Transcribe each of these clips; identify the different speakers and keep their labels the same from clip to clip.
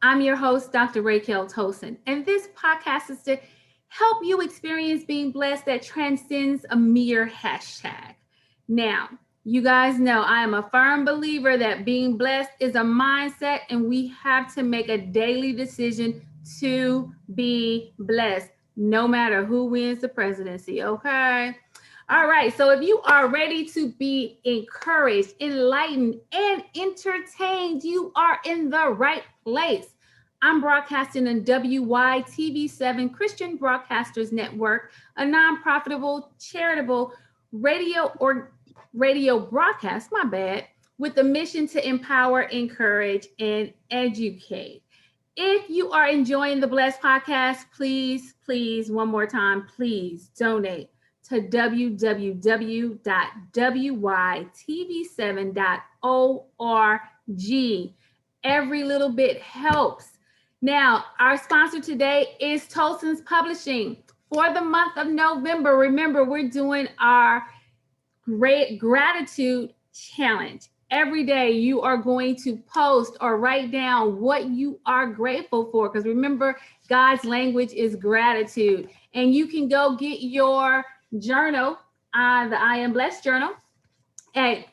Speaker 1: I'm your host, Dr. Raquel Tosin, and this podcast is to help you experience being blessed that transcends a mere hashtag. Now, you guys know I am a firm believer that being blessed is a mindset, and we have to make a daily decision to be blessed, no matter who wins the presidency, okay? All right, so if you are ready to be encouraged, enlightened, and entertained, you are in the right place. I'm broadcasting on WYTV7 Christian Broadcasters Network, a non-profitable charitable radio broadcast, my bad, with the mission to empower, encourage, and educate. If you are enjoying the Blessed Podcast, please, one more time, please donate to www.wytv7.org. Every little bit helps. Now, our sponsor today is Tolson's Publishing. For the month of November, remember, we're doing our Great Gratitude Challenge. Every day you are going to post or write down what you are grateful for, because remember, God's language is gratitude. And you can go get your journal, the I Am Blessed journal, at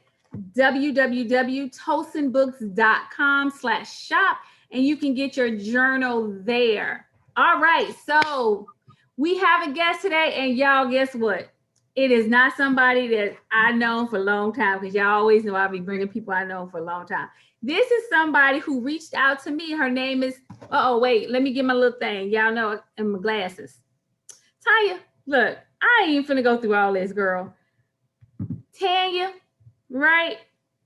Speaker 1: www.tolsonbooks.com/shop, and you can get your journal there. All right, so we have a guest today, and y'all, guess what? It is not somebody that I know for a long time, because y'all always know I'll be bringing people I know for a long time. This is somebody who reached out to me. Her name is, wait, let me get my little thing. Y'all know, and my glasses. Tanya, look, I ain't even finna go through all this, girl. Tanya, right?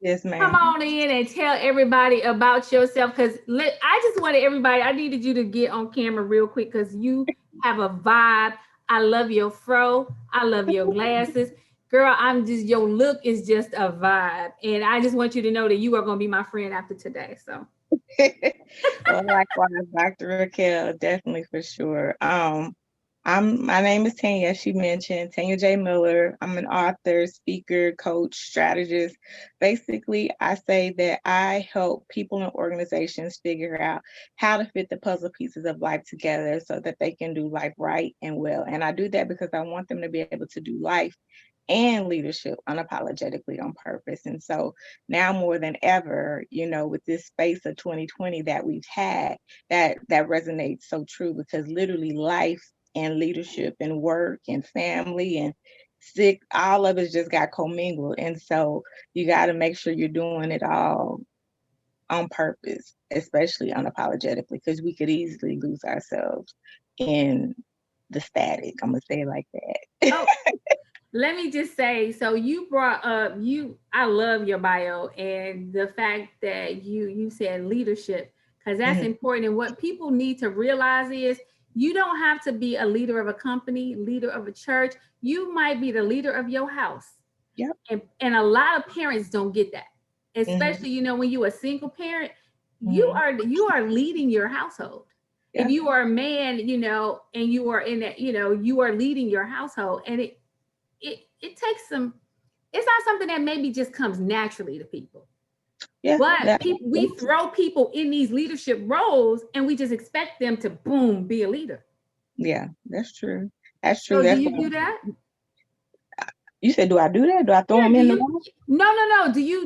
Speaker 2: Yes, ma'am.
Speaker 1: Come on in and tell everybody about yourself, because I just wanted everybody, I needed you to get on camera real quick, because you have a vibe. I love your fro. I love your glasses. Girl, your look is just a vibe. And I just want you to know that you are going to be my friend after today. So.
Speaker 2: Well, likewise, Dr. Raquel, definitely for sure. My name is Tanya, as she mentioned, Tanya J. Miller. I'm an author, speaker, coach, strategist. Basically, I say that I help people and organizations figure out how to fit the puzzle pieces of life together so that they can do life right and well. And I do that because I want them to be able to do life and leadership unapologetically on purpose. And so now more than ever, with this space of 2020 that we've had, that resonates so true, because literally life and leadership and work and family and sick, all of it just got commingled. And so you got to make sure you're doing it all on purpose, especially unapologetically, because we could easily lose ourselves in the static. I'm going to say it like that.
Speaker 1: Oh, let me just say, so you brought up, I love your bio and the fact that you said leadership, because that's important. And what people need to realize is, you don't have to be a leader of a company, leader of a church. You might be the leader of your house.
Speaker 2: Yep.
Speaker 1: And a lot of parents don't get that, especially, when you're a single parent, you are leading your household. Yep. If you are a man, and you are in that, you are leading your household, and it takes some, it's not something that maybe just comes naturally to people. Yeah, but we throw people in these leadership roles, and we just expect them to boom, be a leader.
Speaker 2: Yeah, that's true. That's true.
Speaker 1: So
Speaker 2: that's
Speaker 1: do you do that?
Speaker 2: You said, do I do that? Do I throw them in the role?
Speaker 1: No. Do you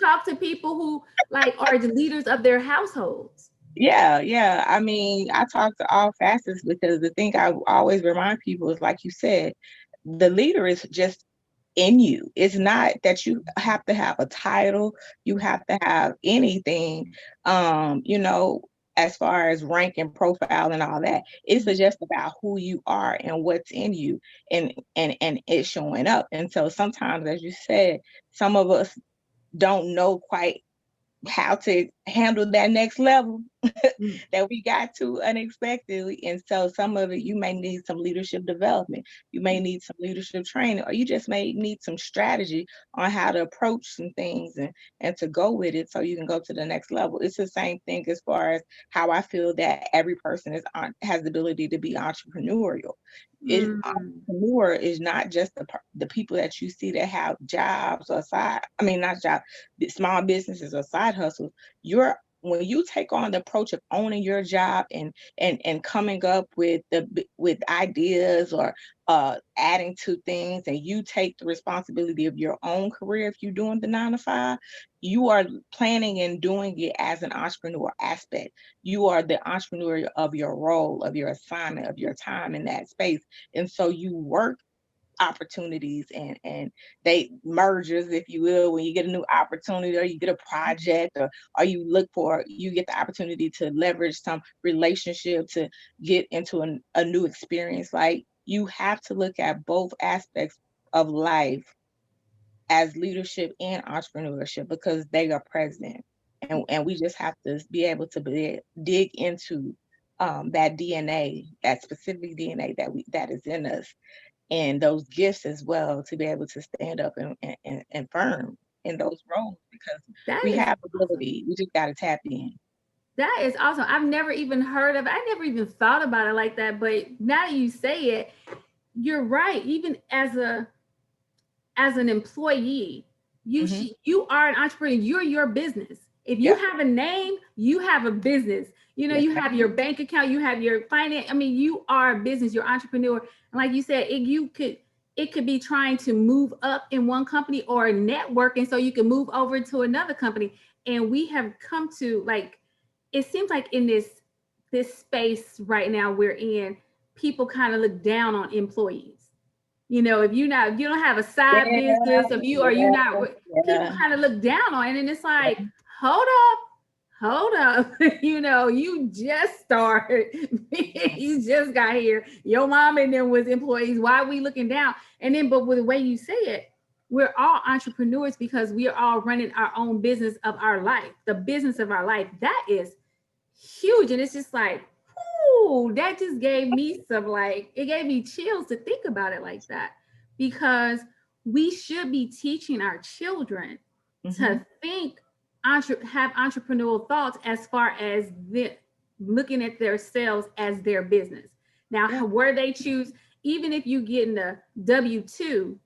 Speaker 1: talk to people who are the leaders of their households?
Speaker 2: Yeah. I mean, I talk to all facets, because the thing I always remind people is, like you said, the leader is just in you. It's not that you have to have a title, you have to have anything, as far as rank and profile and all that. It's just about who you are and what's in you, and it's showing up. And so sometimes, as you said, some of us don't know quite how to handle that next level that we got to unexpectedly. And so some of it, you may need some leadership development, you may need some leadership training, or you just may need some strategy on how to approach some things and to go with it so you can go to the next level. It's the same thing as far as how I feel that every person has the ability to be entrepreneurial. Entrepreneur is not just the people that you see that have jobs or not jobs, small businesses or side hustles. You're when you take on the approach of owning your job and coming up with ideas or adding to things, and you take the responsibility of your own career, if you're doing the 9 to 5, you are planning and doing it as an entrepreneur aspect. You are the entrepreneur of your role, of your assignment, of your time in that space. And so you work opportunities and they mergers, if you will, when you get a new opportunity or you get a project, or you get the opportunity to leverage some relationship to get into a new experience. Like, you have to look at both aspects of life as leadership and entrepreneurship, because they are present, and we just have to be able to dig into that DNA, that specific DNA that is in us, and those gifts as well, to be able to stand up and firm in those roles, because
Speaker 1: That
Speaker 2: we
Speaker 1: is
Speaker 2: have
Speaker 1: awesome.
Speaker 2: ability. We just got to tap in.
Speaker 1: That is awesome. I've never even heard of it. I never even thought about it like that. But now you say it, you're right. Even as an employee,
Speaker 2: Hmm.
Speaker 1: you are an entrepreneur. You're your business. If you
Speaker 2: Yeah.
Speaker 1: have a name, you have a business. You know,
Speaker 2: Yes,
Speaker 1: you
Speaker 2: ma'am.
Speaker 1: have your bank account, you have your finance. I mean, you are a business. You're an entrepreneur. And like you said, it could be trying to move up in one company or networking so you can move over to another company. And we have come to, like, it seems like in this space right now we're in, people kind of look down on employees. You know, if you don't have a side
Speaker 2: Yeah,
Speaker 1: business, if you are you not,
Speaker 2: yeah,
Speaker 1: people
Speaker 2: yeah.
Speaker 1: kind of look down on it, and it's like, hold hold up, you know, you just started, you just got here, your mom and them was employees, why are we looking down? And then, but with the way you say it, we're all entrepreneurs because we are all running our own business of our life, the business of our life. That is huge. And it's just like, ooh, that just gave me some, like, it gave me chills to think about it like that. Because we should be teaching our children
Speaker 2: Hmm.
Speaker 1: to think, have entrepreneurial thoughts as far as looking at themselves as their business. Now,
Speaker 2: Yeah.
Speaker 1: where they choose, even if you get in a W-2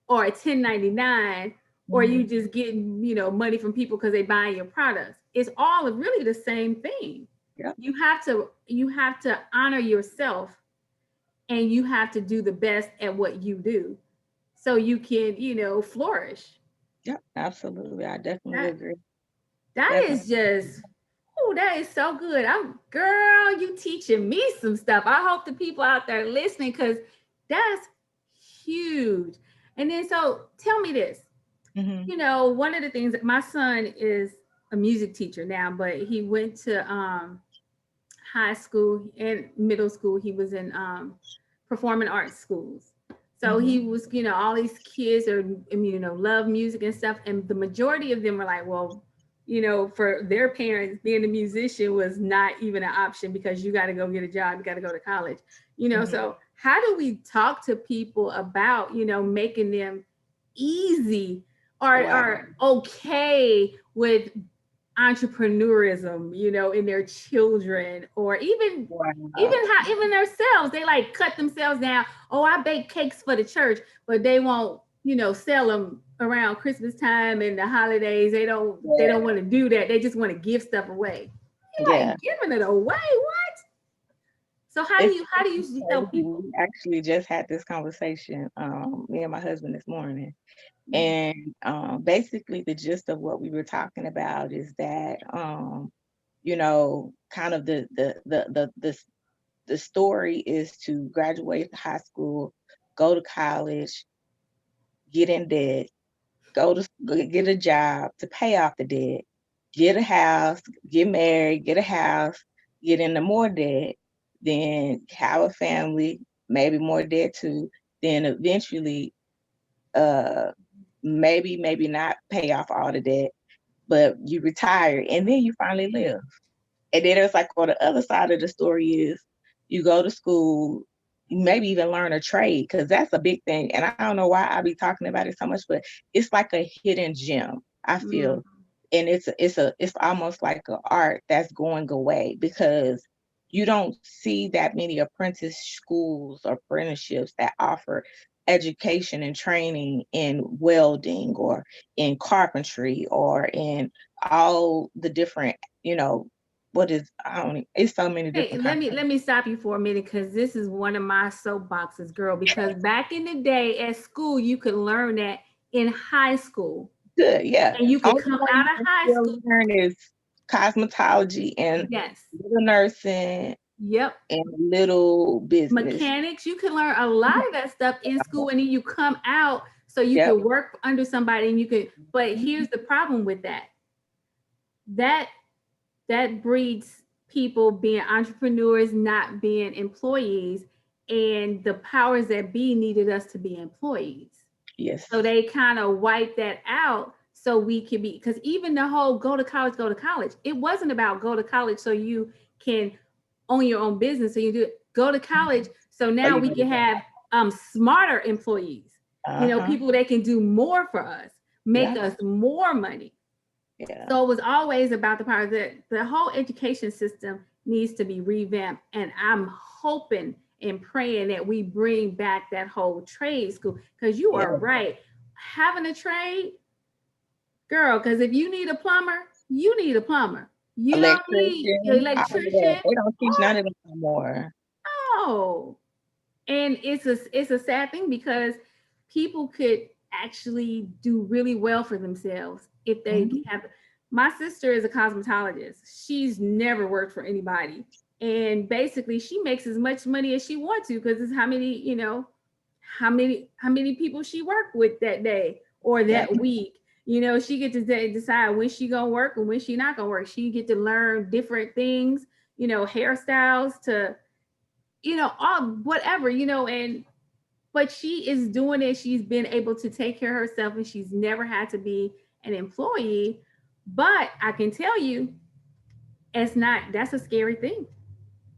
Speaker 1: or a 1099, or you
Speaker 2: Hmm.
Speaker 1: just getting, you know, money from people because they buying your products, it's all really the same thing.
Speaker 2: Yep.
Speaker 1: You have to honor yourself, and you have to do the best at what you do so you can, you know, flourish.
Speaker 2: Yep. Absolutely. I definitely
Speaker 1: that
Speaker 2: agree.
Speaker 1: that
Speaker 2: Definitely.
Speaker 1: is just, oh, that is so good. I'm, girl, you teaching me some stuff. I hope the people out there listening, because that's huge. And then, so tell me this,
Speaker 2: Hmm.
Speaker 1: you know, one of the things that my son is a music teacher now, but he went to high school and middle school. He was in performing arts schools. So
Speaker 2: Hmm.
Speaker 1: he was, you know, all these kids are, you know, love music and stuff. And the majority of them were like, well, you know, for their parents, being a musician was not even an option because you got to go get a job, you got to go to college, you know.
Speaker 2: Hmm.
Speaker 1: So how do we talk to people about, you know, making them easy
Speaker 2: Wow.
Speaker 1: or okay with entrepreneurism, you know, in their children, or
Speaker 2: Wow.
Speaker 1: how even themselves, they like cut themselves down. Oh, I bake cakes for the church, but they won't, you know, sell them around Christmas time and the holidays. They don't want to do that. They just want to give stuff away. You
Speaker 2: Yeah.
Speaker 1: like giving it away? What? So
Speaker 2: It's
Speaker 1: how do you help
Speaker 2: crazy.
Speaker 1: people?
Speaker 2: We actually just had this conversation, me and my husband this morning.
Speaker 1: Mhm.
Speaker 2: And basically the gist of what we were talking about is that kind of the story is to graduate high school, go to college, get in debt, get a job to pay off the debt, get a house, get married, get a house, get into more debt, then have a family, maybe more debt too, then eventually uh maybe not pay off all the debt, but you retire and then you finally live. And then it's like on the other side of the story is you go to school, maybe even learn a trade, because that's a big thing. And I don't know why I be talking about it so much, but it's like a hidden gem, I
Speaker 1: Mm,
Speaker 2: feel. And it's almost like an art that's going away, because you don't see that many apprentice schools or apprenticeships that offer education and training in welding or in carpentry or in all the different, what is, I don't, it's so many
Speaker 1: Hey,
Speaker 2: different
Speaker 1: let
Speaker 2: kinds.
Speaker 1: me let me stop you for a minute because this is one of my soapboxes, girl. Because back in the day at school, you could learn that in high school,
Speaker 2: Good, yeah.
Speaker 1: and you could
Speaker 2: Only
Speaker 1: come
Speaker 2: one
Speaker 1: out
Speaker 2: you
Speaker 1: of
Speaker 2: can
Speaker 1: high
Speaker 2: still
Speaker 1: school.
Speaker 2: learn is cosmetology and
Speaker 1: Yes.
Speaker 2: little nursing
Speaker 1: Yep.
Speaker 2: and little business.
Speaker 1: Mechanics, you can learn a lot of that stuff in school, and then you come out so you
Speaker 2: Yep.
Speaker 1: could work under somebody, and you could. But
Speaker 2: Mhm.
Speaker 1: here's the problem with that. That that breeds people being entrepreneurs, not being employees, and the powers that be needed us to be employees.
Speaker 2: Yes.
Speaker 1: So they kind of wiped that out so we could be, because even the whole go to college, it wasn't about go to college so you can own your own business. So you do go to college. So
Speaker 2: Oh,
Speaker 1: now
Speaker 2: you
Speaker 1: we
Speaker 2: know
Speaker 1: can
Speaker 2: that.
Speaker 1: have smarter employees,
Speaker 2: Uh-huh.
Speaker 1: people that can do more for us, make
Speaker 2: Yeah.
Speaker 1: us more money.
Speaker 2: Yeah.
Speaker 1: So it was always about the power that the whole education system needs to be revamped. And I'm hoping and praying that we bring back that whole trade school because you
Speaker 2: Yeah.
Speaker 1: are right. Having a trade, girl, because if you need a plumber, you need a plumber. You don't need your
Speaker 2: Electrician, all of that.
Speaker 1: electrician
Speaker 2: They don't teach
Speaker 1: or
Speaker 2: none of them no more.
Speaker 1: no. And it's a sad thing because people could actually do really well for themselves if they
Speaker 2: Mhm.
Speaker 1: have. My sister is a cosmetologist. She's never worked for anybody, and basically she makes as much money as she wants to because it's how many people she worked with that day or
Speaker 2: Yeah.
Speaker 1: that week. She get to decide when she gonna work and when she not gonna work. She get to learn different things, hairstyles to all whatever, and but she is doing it. She's been able to take care of herself and she's never had to be an employee. But I can tell you, that's a scary thing.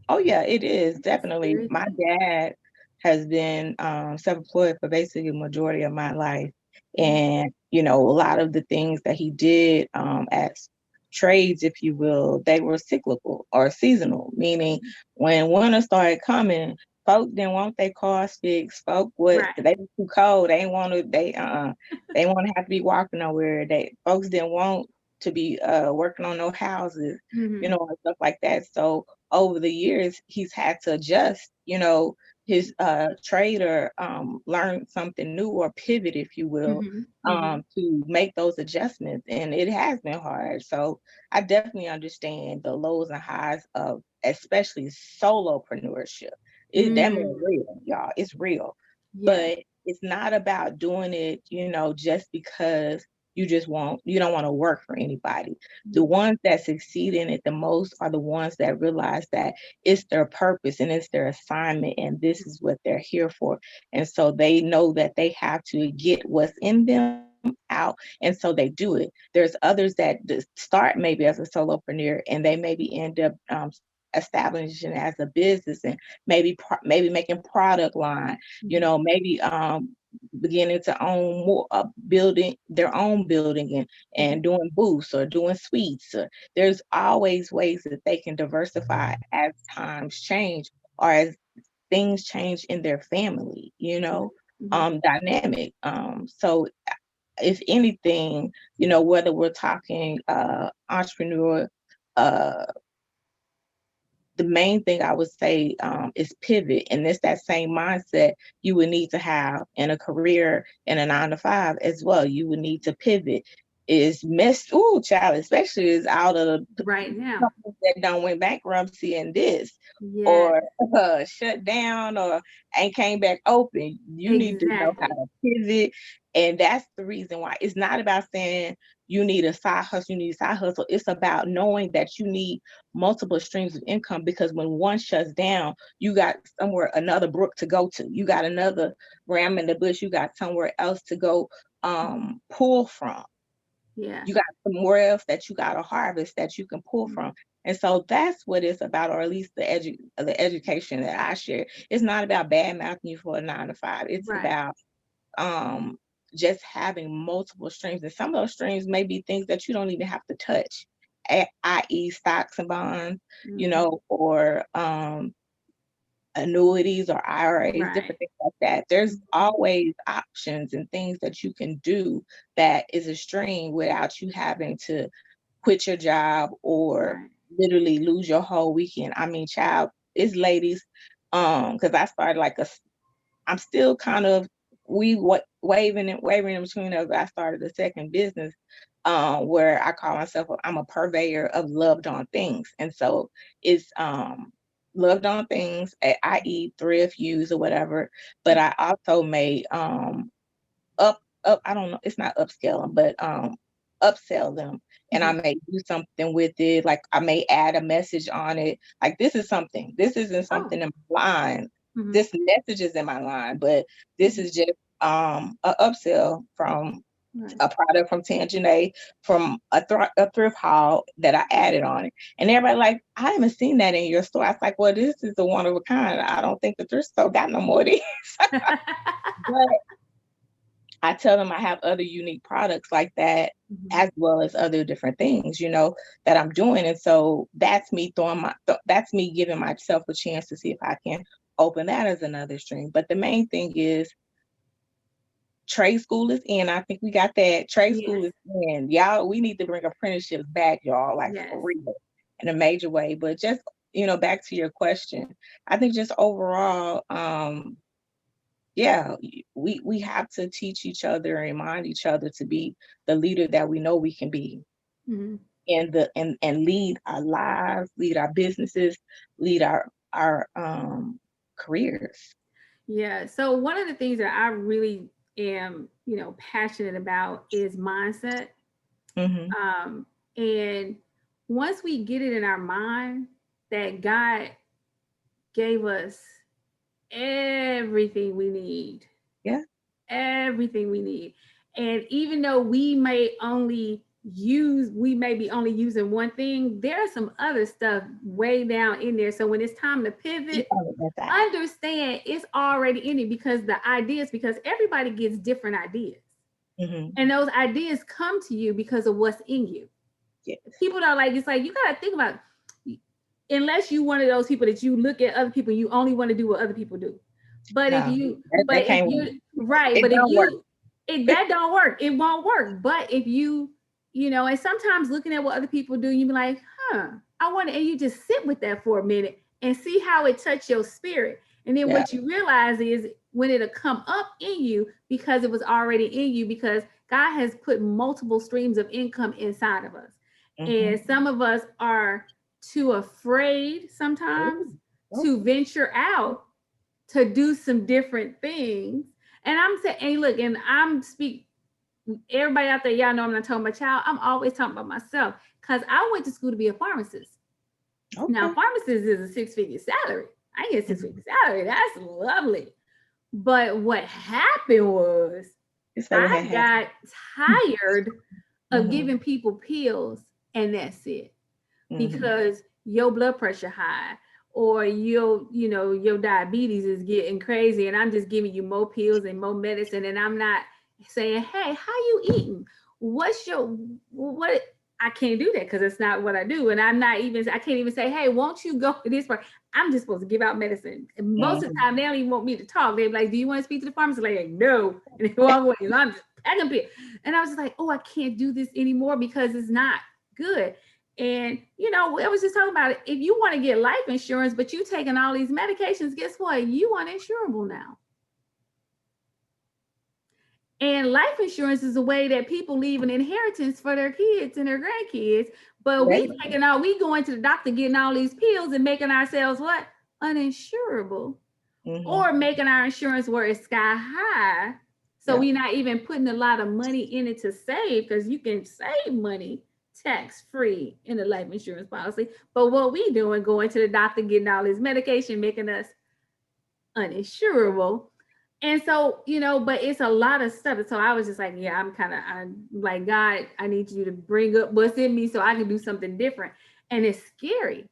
Speaker 2: Oh yeah, it is
Speaker 1: It's a
Speaker 2: definitely.
Speaker 1: scary
Speaker 2: My
Speaker 1: thing.
Speaker 2: dad has been self-employed for basically the majority of my life,
Speaker 1: Yeah.
Speaker 2: and a lot of the things that he did as trades, if you will, they were cyclical or seasonal. Meaning, when winter started coming, folk didn't want their cars fixed. Folk would
Speaker 1: Right.
Speaker 2: they were too cold. They ain't want to. They want to have to be walking nowhere. They folks didn't want to be working on no houses,
Speaker 1: Hmm.
Speaker 2: and stuff like that. So over the years he's had to adjust, his trade or learn something new or pivot, if you will,
Speaker 1: Hmm. Hmm.
Speaker 2: to make those adjustments. And it has been hard. So I definitely understand the lows and highs of especially solopreneurship. That means
Speaker 1: Mm.
Speaker 2: real, y'all. It's real.
Speaker 1: Yeah.
Speaker 2: But it's not about doing it, just because you don't want to work for anybody. The
Speaker 1: Yeah.
Speaker 2: ones that succeed in it the most are the ones that realize that it's their purpose and it's their assignment and this is what they're here for. And so they know that they have to get what's in them out. And so they do it. There's others that start maybe as a solopreneur and they maybe end up establishing as a business and maybe making product line,
Speaker 1: Hmm.
Speaker 2: maybe beginning to own more building their own building and
Speaker 1: Hmm.
Speaker 2: doing booths or doing suites. There's always ways that they can diversify as times change or as things change in their family,
Speaker 1: Hmm.
Speaker 2: dynamic. So if anything, whether we're talking entrepreneur, uh, the main thing I would say is pivot. And it's that same mindset you would need to have in a career in a 9 to 5 as well. You would need to pivot. Is messed, ooh, child, especially is out of the
Speaker 1: Right now.
Speaker 2: companies that don't win bankruptcy and this
Speaker 1: Yeah.
Speaker 2: or shut down or ain't came back open. You need to know how
Speaker 1: Exactly.
Speaker 2: to pivot. And that's the reason why it's not about saying you need a side hustle, you need a side hustle. It's about knowing that you need multiple streams of income because when one shuts down, you got somewhere another brook to go to. You got another ram in the bush, you got somewhere else to go pull from.
Speaker 1: Yeah.
Speaker 2: You got somewhere else that you got a harvest that you can pull from. And so that's what it's about, or at least the education that I share. It's not about bad mouthing you for a 9 to 5. It's
Speaker 1: Right.
Speaker 2: about um just having multiple streams. And some of those streams may be things that you don't even have to touch, i.e. stocks and bonds,
Speaker 1: Hmm.
Speaker 2: or annuities or IRAs,
Speaker 1: Right.
Speaker 2: different things like that. There's
Speaker 1: Mhm.
Speaker 2: always options and things that you can do that is a stream without you having to quit your job or
Speaker 1: Right.
Speaker 2: literally lose your whole weekend. I mean, child, it's ladies, because I started like I'm still kind of waving in between us. I started a second business where I call myself I'm a purveyor of loved on things, and so it's loved on things, i.e. thrift, use or whatever. But I also made up I don't know, it's not upscale them, but upsell them. And I
Speaker 1: Mhm.
Speaker 2: may do something with it, like I may add a message on it. Like this isn't
Speaker 1: Oh.
Speaker 2: something in my line.
Speaker 1: Mhm.
Speaker 2: This message is in my line, but this
Speaker 1: Mhm.
Speaker 2: is just a upsell from
Speaker 1: Right.
Speaker 2: a product from Tangenay from a thrift haul that I added on it. And everybody like, I haven't seen that in your store. I was like, well, this is a one of a kind. I don't think the thrift store got no more of these. But I tell them I have other unique products like that,
Speaker 1: Mhm.
Speaker 2: as well as other different things, that I'm doing. And so that's me that's me giving myself a chance to see if I can open that as another stream. But the main thing is trade school is in. I think we got that. Trade
Speaker 1: Yes.
Speaker 2: school is in. Y'all, we need to bring apprenticeships back, y'all, like for
Speaker 1: Yes.
Speaker 2: real, in a major way. But just, back to your question, I think just overall, yeah, we have to teach each other and remind each other to be the leader that we know we can be,
Speaker 1: Mhm.
Speaker 2: and lead our lives, lead our businesses, lead our careers.
Speaker 1: Yeah. So one of the things that I really am, passionate about is mindset.
Speaker 2: Hmm.
Speaker 1: Um, and once we get it in our mind that God gave us everything we need,
Speaker 2: Yeah.
Speaker 1: everything we need. And even though we may be only using one thing, there's some other stuff way down in there. So when it's time to
Speaker 2: Keep
Speaker 1: pivot,
Speaker 2: on it, that's that.
Speaker 1: understand it's already in it because because everybody gets different ideas.
Speaker 2: Hmm.
Speaker 1: And those ideas come to you because of what's in you.
Speaker 2: Yeah.
Speaker 1: People don't like it's like you gotta think about unless you one of those people that you look at other people, you only want to do what other people do. But if
Speaker 2: No,
Speaker 1: you,
Speaker 2: that
Speaker 1: but if
Speaker 2: can't work.
Speaker 1: you, right,
Speaker 2: It
Speaker 1: but if
Speaker 2: don't work.
Speaker 1: you, if that don't work, it won't work. But if you, and sometimes looking at what other people do, you be like, huh, I want to, and you just sit with that for a minute and see how it touch your spirit. And then
Speaker 2: Yeah.
Speaker 1: what you realize is when it'll come up in you because it was already in you because God has put multiple streams of income inside of us.
Speaker 2: Hmm.
Speaker 1: And some of us are too afraid sometimes to venture out to do some different things. And I'm saying, hey, look, and I'm speak everybody out there, y'all know I'm not talking about child. I'm always talking about myself because I went to school to be a pharmacist. Now,
Speaker 2: Okay.
Speaker 1: pharmacist is a six-figure salary. I get
Speaker 2: Mhm.
Speaker 1: 6 figure salary. That's lovely. But what happened was
Speaker 2: You say what
Speaker 1: I
Speaker 2: had happened.
Speaker 1: got tired of
Speaker 2: Hmm.
Speaker 1: giving people pills and that's it
Speaker 2: Hmm.
Speaker 1: because your blood pressure high or your diabetes is getting crazy and I'm just giving you more pills and more medicine and I'm not saying, hey, how you eating? What's your what I can't do that because it's not what I do. And I can't even say, hey, won't you go to this part? I'm just supposed to give out medicine. And most of the
Speaker 2: Hmm.
Speaker 1: time they don't even want me to talk. They're like, do you want to speak to the pharmacist? Like, no. And they walk away. And I'm just packing pills. And I was just like, oh, I can't do this anymore because it's not good. And I was just talking about it. If you want to get life insurance, but you taking all these medications, guess what? You uninsurable now. And life insurance is a way that people leave an inheritance for their kids and their grandkids. But
Speaker 2: There
Speaker 1: we
Speaker 2: you
Speaker 1: taking all we going to the doctor getting all these pills and making ourselves what? Uninsurable.
Speaker 2: go.
Speaker 1: Or
Speaker 2: Hmm.
Speaker 1: making our insurance where it's sky high. So
Speaker 2: Yeah.
Speaker 1: we're not even putting a lot of money in it to save because you can save money tax free in a life insurance policy. But what we doing, going to the doctor, getting all this medication, making us uninsurable. And so, but it's a lot of stuff. So I was just like, yeah, I'm like, God, I need you to bring up what's in me so I can do something different. And it's scary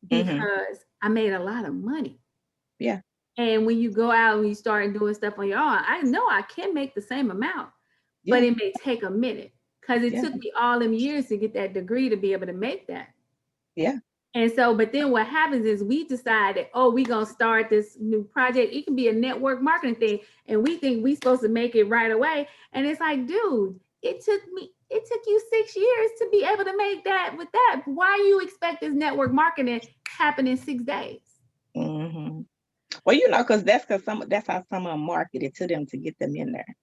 Speaker 2: Hmm.
Speaker 1: because I made a lot of money.
Speaker 2: Yeah.
Speaker 1: And when you go out and you start doing stuff on your own, I know I can make the same amount, but
Speaker 2: Yeah.
Speaker 1: it may take a minute because it
Speaker 2: Yeah.
Speaker 1: took me all them years to get that degree to be able to make that.
Speaker 2: Yeah.
Speaker 1: And so, but then what happens is we decide that, oh, we're going to start this new project. It can be a network marketing thing. And we think we're supposed to make it right away. And it's like, dude, it took you 6 years to be able to make that with that. Why you expect this network marketing happen in 6 days?
Speaker 2: Mm-hmm. Well, because that's how some of them market it to them to get them in there.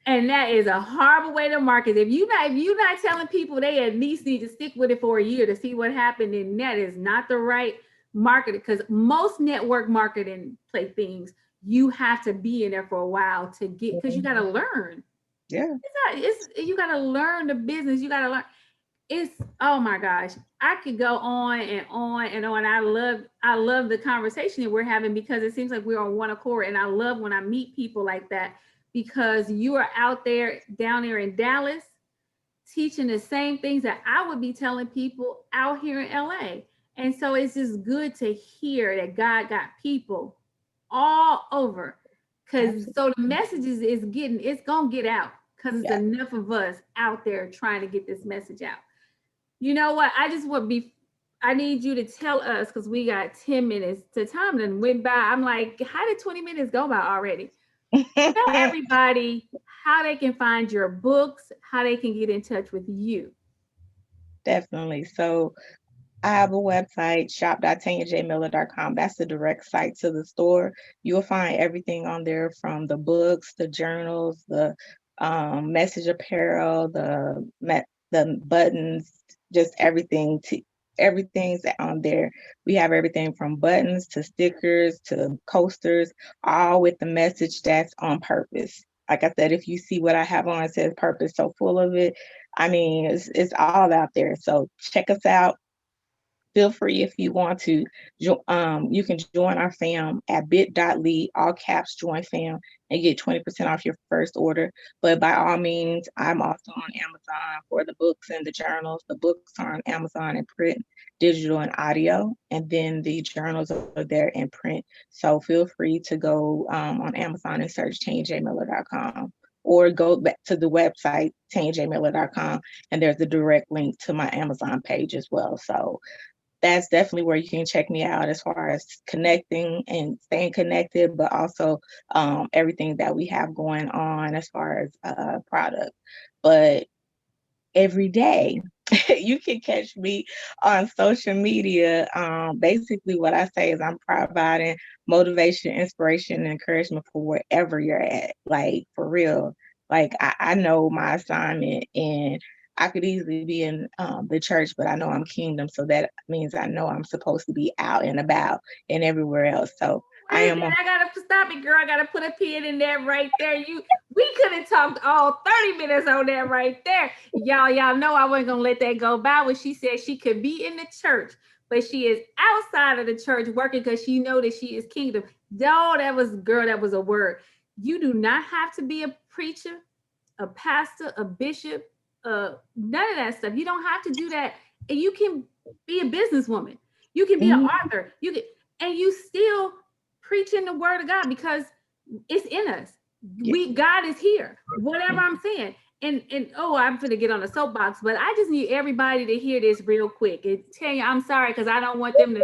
Speaker 1: And that is a horrible way to market. If you're not telling people they at least need to stick with it for a year to see what happened, then that is not the right marketing. Because most network marketing play things, you have to be in there for a while to get, because you got to learn.
Speaker 2: Yeah.
Speaker 1: You got to learn the business. You got to learn. It's, oh my gosh, I could go on and on and on. I love the conversation that we're having, because it seems like we're on one accord. And I love when I meet people like that, because you are out there down there in Dallas teaching the same things that I would be telling people out here in LA. And so it's just good to hear that God got people all over. Cause so the messages is getting, it's gonna get out, because it's enough of us out there trying to get this message out. You know what? I need you to tell us, because we got 10 minutes to time and went by. I'm like, how did 20 minutes go by already? Tell everybody how they can find your books, how they can get in touch with you.
Speaker 2: Definitely. So I have a website, shop.tanyajmiller.com. That's the direct site to the store. You'll find everything on there, from the books, the journals, the message apparel, the buttons, just everything. Everything's on there. We have everything from buttons to stickers to coasters, all with the message that's on purpose. Like I said, if you see what I have on, it says purpose so full of it. I mean, it's all out there. So check us out. Feel free, if you want to, you can join our fam at bit.ly, all caps, join fam, and get 20% off your first order. But by all means, I'm also on Amazon for the books and the journals. The books are on Amazon in print, digital, and audio. And then the journals are there in print. So feel free to go on Amazon and search tanyajmiller.com, or go back to the website, tanyajmiller.com, and there's a direct link to my Amazon page as well. So that's definitely where you can check me out, as far as connecting and staying connected, but also everything that we have going on as far as product. But every day, you can catch me on social media. Basically, what I say is I'm providing motivation, inspiration, and encouragement for wherever you're at. Like, for real. Like, I know my assignment, and I could easily be in the church, but I know I'm kingdom. So that means I know I'm supposed to be out and about and everywhere else. So I
Speaker 1: Wait a
Speaker 2: am
Speaker 1: minute,
Speaker 2: on.
Speaker 1: I gotta stop it, girl. I gotta put a pin in there right there. We could have talked all 30 minutes on that right there. Y'all know I wasn't gonna let that go by when she said she could be in the church, but she is outside of the church working, because she know that she is kingdom. No, that was a word. You do not have to be a preacher, a pastor, a bishop, none of that stuff. You don't have to do that. And you can be a businesswoman. You can be an author. And you still preaching the word of God, because it's in us. God is here. Whatever I'm saying. And oh, I'm gonna get on a soapbox, but I just need everybody to hear this real quick. And tell you, I'm sorry, because I don't want them to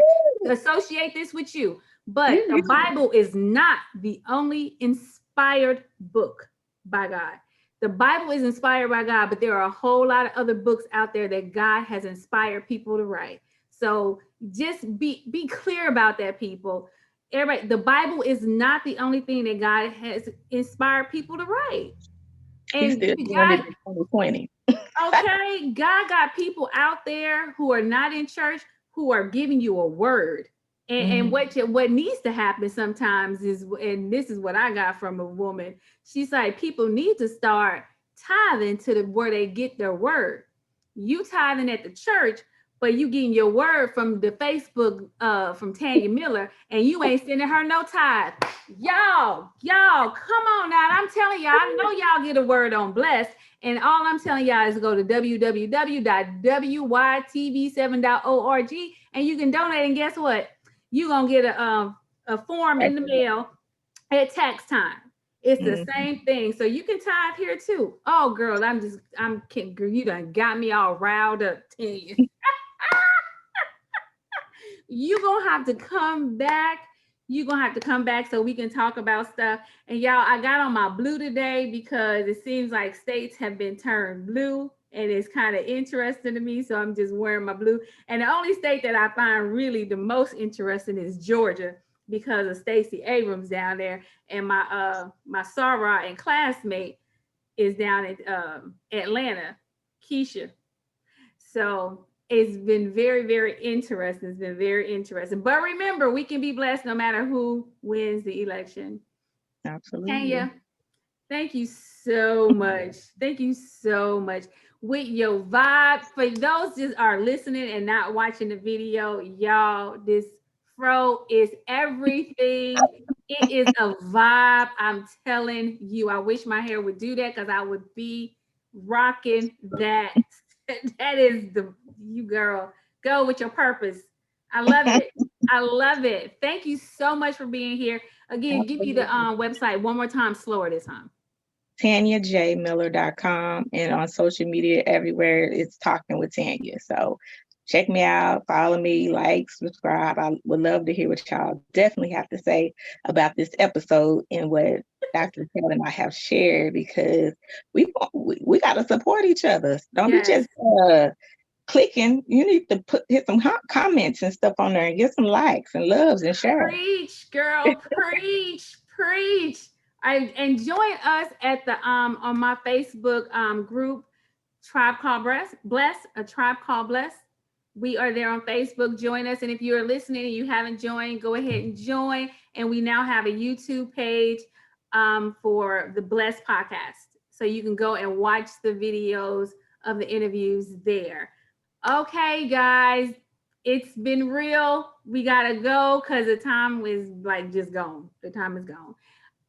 Speaker 1: associate this with you. But the Bible is not the only inspired book by God. The Bible is inspired by God, but there are a whole lot of other books out there that God has inspired people to write. So just be clear about that, people. Everybody, the Bible is not the only thing that God has inspired people to write.
Speaker 2: He's
Speaker 1: And
Speaker 2: still doing it
Speaker 1: God,
Speaker 2: in 2020.
Speaker 1: okay, God got people out there who are not in church, who are giving you a word. And what needs to happen sometimes is, and this is what I got from a woman. She's like, people need to start tithing to where they get their word. You tithing at the church, but you getting your word from the Facebook from Tanya Miller, and you ain't sending her no tithe. Y'all, come on now. I'm telling y'all, I know y'all get a word on Blessed. And all I'm telling y'all is go to www.wytv7.org, and you can donate. And guess what? You're going to get a form in the mail at tax time. It's the same thing. So you can tithe here too. Oh, girl, I'm kidding. Girl, you done got me all riled up, tell you. You're gonna have to come back. You're gonna have to come back so we can talk about stuff. And y'all, I got on my blue today because it seems like states have been turned blue and it's kind of interesting to me. So I'm just wearing my blue. And the only state that I find really the most interesting is Georgia because of Stacey Abrams down there. And my soror and classmate is down in Atlanta, Keisha. So it's been very, very interesting. It's been very interesting. But remember, we can be blessed no matter who wins the election.
Speaker 2: Absolutely.
Speaker 1: Tanya, thank you so much. Thank you so much. With your vibe, for those just are listening and not watching the video, y'all, this fro is everything. It is a vibe. I'm telling you, I wish my hair would do that because I would be rocking that. That is the you girl. Go with your purpose. I love it. I love it. Thank you so much for being here. Again, give you the
Speaker 2: Absolutely.
Speaker 1: website one more time, slower this time.
Speaker 2: TanyaJMiller.com, and on social media everywhere it's Talking with Tanya. So check me out, follow me, like, subscribe. I would love to hear what y'all definitely have to say about this episode and what Dr. Kel and I have shared, because we got to support each other. Don't be
Speaker 1: Yes.
Speaker 2: just clicking. You need to hit some comments and stuff on there and get some likes and loves and share.
Speaker 1: Preach, girl. Preach. Preach. And join us at the on my Facebook group, Tribe Called Bless, a Tribe Called Bless. We are there on Facebook. Join us. And if you're listening and you haven't joined, go ahead and join. And we now have a YouTube page for the Bless podcast. So you can go and watch the videos of the interviews there. Okay, guys, it's been real. We gotta go because the time is like just gone. The time is gone.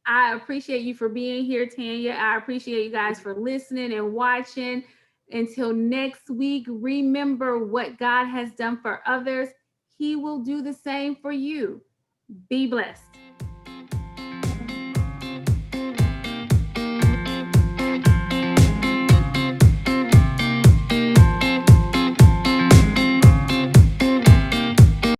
Speaker 1: I appreciate you for being here, Tanya. I appreciate you guys for listening and watching. Until next week, remember what God has done for others, He will do the same for you. Be blessed.